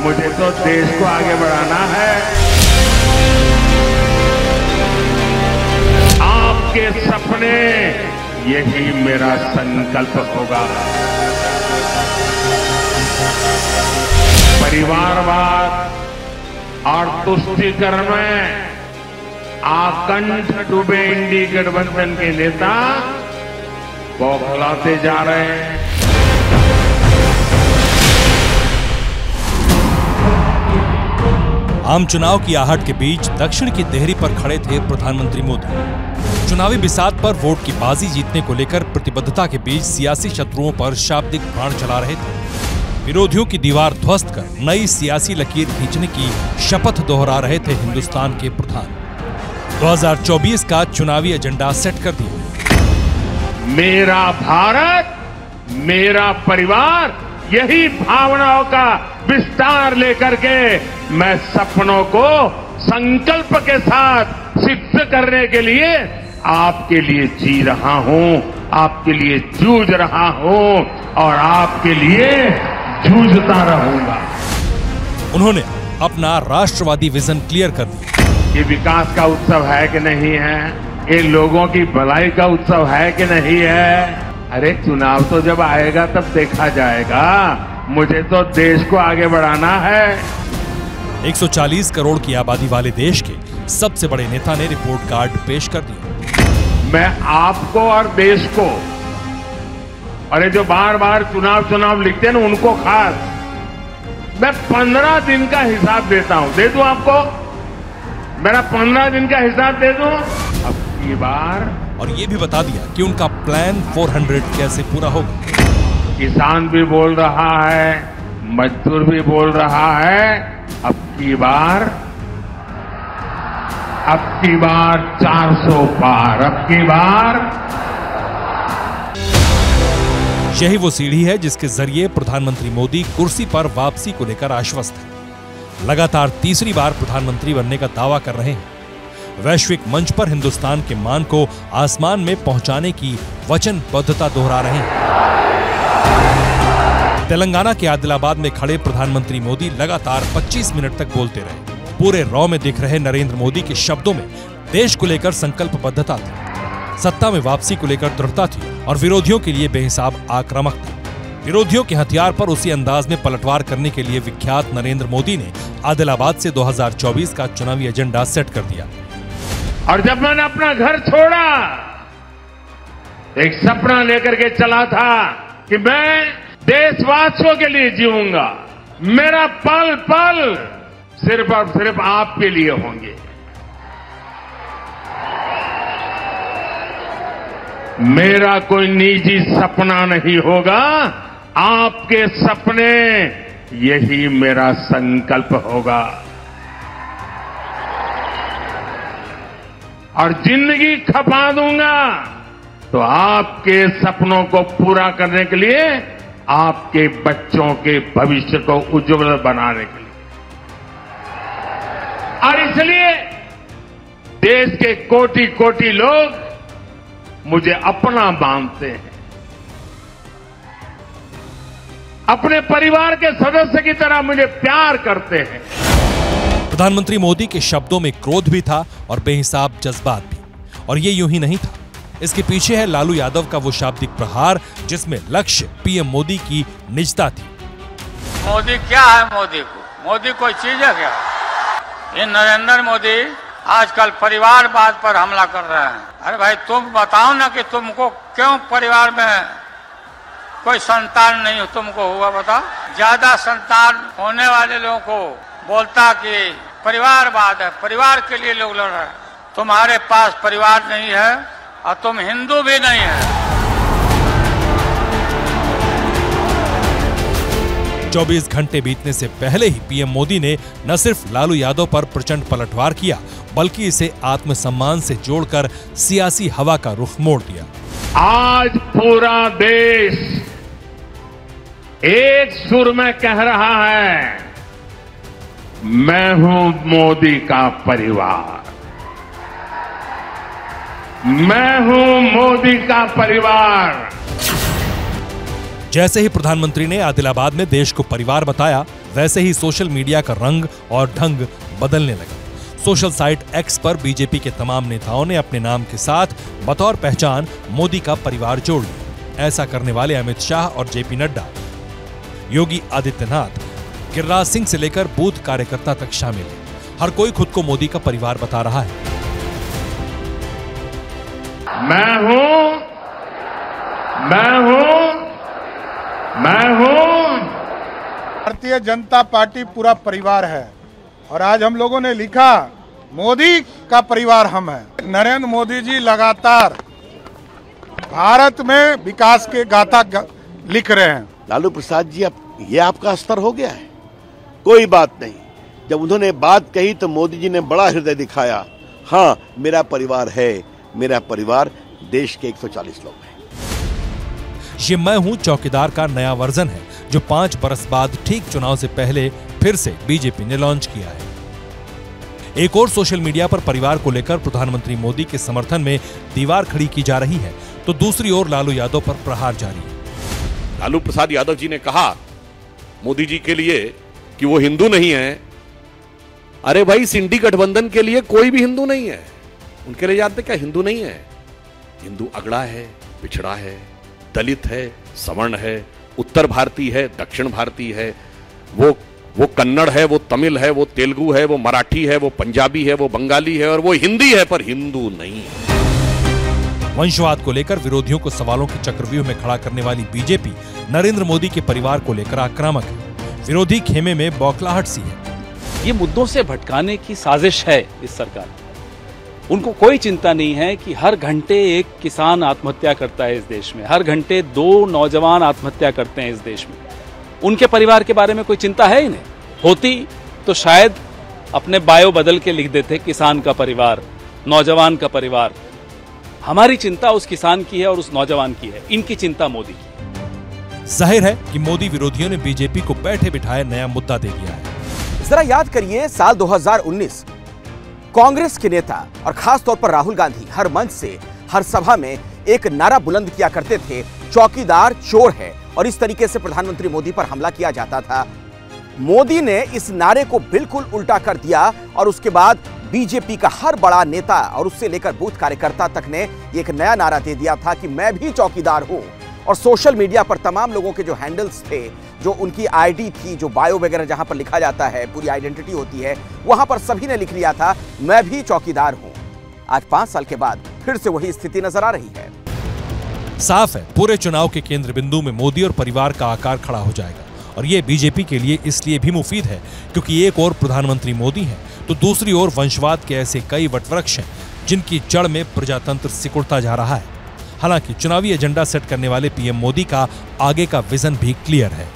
मुझे तो देश को आगे बढ़ाना है। आपके सपने, यही मेरा संकल्प होगा। परिवारवाद और तुष्टीकरण में आकंठ डूबे इंडी गठबंधन के नेता बौखलाते जा रहे हैं। आम चुनाव की आहट के बीच दक्षिण की देहरी पर खड़े थे प्रधानमंत्री मोदी। चुनावी बिसात पर वोट की बाजी जीतने को लेकर प्रतिबद्धता के बीच सियासी शत्रुओं पर शाब्दिक बाण चला रहे थे। विरोधियों की दीवार ध्वस्त कर नई सियासी लकीर खींचने की शपथ दोहरा रहे थे हिंदुस्तान के प्रधान। 2024 का चुनावी एजेंडा सेट कर दिया। मेरा भारत, मेरा परिवार, यही भावनाओं का विस्तार लेकर के मैं सपनों को संकल्प के साथ सिद्ध करने के लिए आपके लिए जी रहा हूं, आपके लिए जूझ रहा हूं और आपके लिए जूझता रहूंगा। उन्होंने अपना राष्ट्रवादी विजन क्लियर कर दिया। ये विकास का उत्सव है कि नहीं है? ये लोगों की भलाई का उत्सव है कि नहीं है? अरे चुनाव तो जब आएगा तब देखा जाएगा। मुझे तो देश को आगे बढ़ाना है। 140 करोड़ की आबादी वाले देश के सबसे बड़े नेता ने रिपोर्ट कार्ड पेश कर दिया। मैं आपको और देश को, अरे जो बार बार चुनाव लिखते हैं ना उनको खास, मैं 15 दिन का हिसाब देता हूं। दे दूं आपको? मेरा 15 दिन का हिसाब दे दूं? अब की बार। और ये भी बता दिया कि उनका प्लान 400 कैसे पूरा होगा। किसान भी बोल रहा है, मजदूर भी बोल रहा है, अब की बार 400 पार, अब की बार। यही वो सीढ़ी है जिसके जरिए प्रधानमंत्री मोदी कुर्सी पर वापसी को लेकर आश्वस्त है। लगातार तीसरी बार प्रधानमंत्री बनने का दावा कर रहे हैं। वैश्विक मंच पर हिंदुस्तान के मान को आसमान में पहुंचाने की वचनबद्धता दोहरा रहे हैं। तेलंगाना के आदिलाबाद में खड़े प्रधानमंत्री मोदी लगातार 25 मिनट तक बोलते रहे। पूरे रॉ में दिख रहे नरेंद्र मोदी के शब्दों में देश को लेकर संकल्पबद्धता थी, सत्ता में वापसी को लेकर दृढ़ता थी और विरोधियों के लिए बेहिसाब आक्रामक था। विरोधियों के हथियार पर उसी अंदाज में पलटवार करने के लिए विख्यात नरेंद्र मोदी ने आदिलाबाद से 2024 का चुनावी एजेंडा सेट कर दिया। और जब मैंने अपना घर छोड़ा, एक सपना लेकर के चला था कि मैं देशवासियों के लिए जीऊंगा। मेरा पल पल सिर्फ और सिर्फ आपके लिए होंगे। मेरा कोई निजी सपना नहीं होगा, आपके सपने, यही मेरा संकल्प होगा। और जिंदगी खपा दूंगा तो आपके सपनों को पूरा करने के लिए, आपके बच्चों के भविष्य को उज्जवल बनाने के लिए। और इसलिए देश के कोटि कोटि लोग मुझे अपना मानते हैं, अपने परिवार के सदस्य की तरह मुझे प्यार करते हैं। प्रधानमंत्री मोदी के शब्दों में क्रोध भी था और बेहिसाब जज्बात भी। और ये यूं ही नहीं था, इसके पीछे है लालू यादव का वो शाब्दिक प्रहार जिसमें लक्ष्य पीएम मोदी की निजता थी। मोदी क्या है? मोदी कोई चीज है क्या? ये नरेंद्र मोदी आजकल परिवारवाद पर हमला कर रहे हैं। अरे भाई तुम बताओ ना कि तुमको क्यों परिवार में कोई संतान नहीं तुमको हुआ, बताओ। ज्यादा संतान होने वाले लोगों को बोलता कि परिवारवाद है, परिवार के लिए लोग लड़ रहे हैं। तुम्हारे पास परिवार नहीं है और तुम हिंदू भी नहीं है। 24 घंटे बीतने से पहले ही पीएम मोदी ने न सिर्फ लालू यादव पर प्रचंड पलटवार किया, बल्कि इसे आत्मसम्मान से जोड़कर सियासी हवा का रुख मोड़ दिया। आज पूरा देश एक सुर में कह रहा है, मैं हूं मोदी का परिवार, मैं हूं मोदी का परिवार। जैसे ही प्रधानमंत्री ने आदिलाबाद में देश को परिवार बताया, वैसे ही सोशल मीडिया का रंग और ढंग बदलने लगा। सोशल साइट एक्स पर बीजेपी के तमाम नेताओं ने अपने नाम के साथ बतौर पहचान मोदी का परिवार जोड़ लिया। ऐसा करने वाले अमित शाह और जेपी नड्डा, योगी आदित्यनाथ, गिरिराज सिंह से लेकर बूथ कार्यकर्ता तक शामिल है। हर कोई खुद को मोदी का परिवार बता रहा है। मैं हूं भारतीय जनता पार्टी पूरा परिवार है और आज हम लोगों ने लिखा मोदी का परिवार हम है। नरेंद्र मोदी जी लगातार भारत में विकास के गाथा लिख रहे हैं। लालू प्रसाद जी, अब ये आपका स्तर हो गया है, कोई बात नहीं। जब उन्होंने बात कही तो मोदी जी ने बड़ा हृदय दिखाया। हाँ, मेरा परिवार है, मेरा परिवार देश के 140 लोग हैं। ये मैं हूं चौकीदार का नया वर्जन है जो 5 बरस बाद ठीक चुनाव से पहले फिर से बीजेपी ने लॉन्च किया है। एक और सोशल मीडिया पर परिवार को लेकर प्रधानमंत्री मोदी के समर्थन में दीवार खड़ी की जा रही है, तो दूसरी ओर लालू यादव पर प्रहार जारी है। लालू प्रसाद यादव जी ने कहा मोदी जी के लिए कि वो हिंदू नहीं है। अरे भाई, सिंडी गठबंधन के लिए कोई भी हिंदू नहीं है। उनके लिए जानते क्या हिंदू नहीं है? हिंदू अगड़ा है, पिछड़ा है, दलित है, सवर्ण है, उत्तर भारतीय है, दक्षिण भारतीय है, वो कन्नड़ है, वो तमिल है, वो तेलुगु है, वो मराठी है, वो पंजाबी है, वो बंगाली है और वो हिंदी है, पर हिंदू नहीं है। वंशवाद को लेकर विरोधियों को सवालों के चक्रव्यूह में खड़ा करने वाली बीजेपी नरेंद्र मोदी के परिवार को लेकर आक्रामक है। विरोधी खेमे में बौखलाहट सी है। ये मुद्दों से भटकाने की साजिश है इस सरकार की। उनको कोई चिंता नहीं है कि हर घंटे एक किसान आत्महत्या करता है इस देश में, हर घंटे 2 नौजवान आत्महत्या करते हैं इस देश में। उनके परिवार के बारे में कोई चिंता है ही नहीं। होती तो शायद अपने बायो बदल के लिख देते किसान का परिवार, नौजवान का परिवार। हमारी चिंता उस किसान की है और उस नौजवान की है, इनकी चिंता मोदी की। जाहिर है कि मोदी विरोधियों ने बीजेपी को बैठे बिठाए नया मुद्दा दे दिया है। जरा याद करिए, साल 2019 कांग्रेस के नेता और खास तौर पर राहुल गांधी हर मंच से, हर सभा में एक नारा बुलंद किया करते थे, चौकीदार चोर है, और इस तरीके से प्रधानमंत्री मोदी पर हमला किया जाता था। मोदी ने इस नारे को बिल्कुल उल्टा कर दिया और उसके बाद बीजेपी का हर बड़ा नेता और उससे लेकर बूथ कार्यकर्ता तक ने एक नया नारा दे दिया था कि मैं भी चौकीदार हूं। और सोशल मीडिया पर तमाम लोगों के जो हैंडल्स थे, जो उनकी आईडी थी, जो बायो वगैरह जहां पर लिखा जाता है, पूरी आइडेंटिटी होती है, वहां पर सभी ने लिख लिया था मैं भी चौकीदार हूं। आज 5 साल के बाद फिर से वही स्थिति नजर आ रही है। साफ है, पूरे चुनाव के केंद्र बिंदु में मोदी और परिवार का आकार खड़ा हो जाएगा। और ये बीजेपी के लिए इसलिए भी मुफीद है क्योंकि एक और प्रधानमंत्री मोदी हैं, तो दूसरी ओर वंशवाद के ऐसे कई वटवृक्ष हैं जिनकी जड़ में प्रजातंत्र सिकुड़ता जा रहा है। हालांकि चुनावी एजेंडा सेट करने वाले पीएम मोदी का आगे का विजन भी क्लियर है।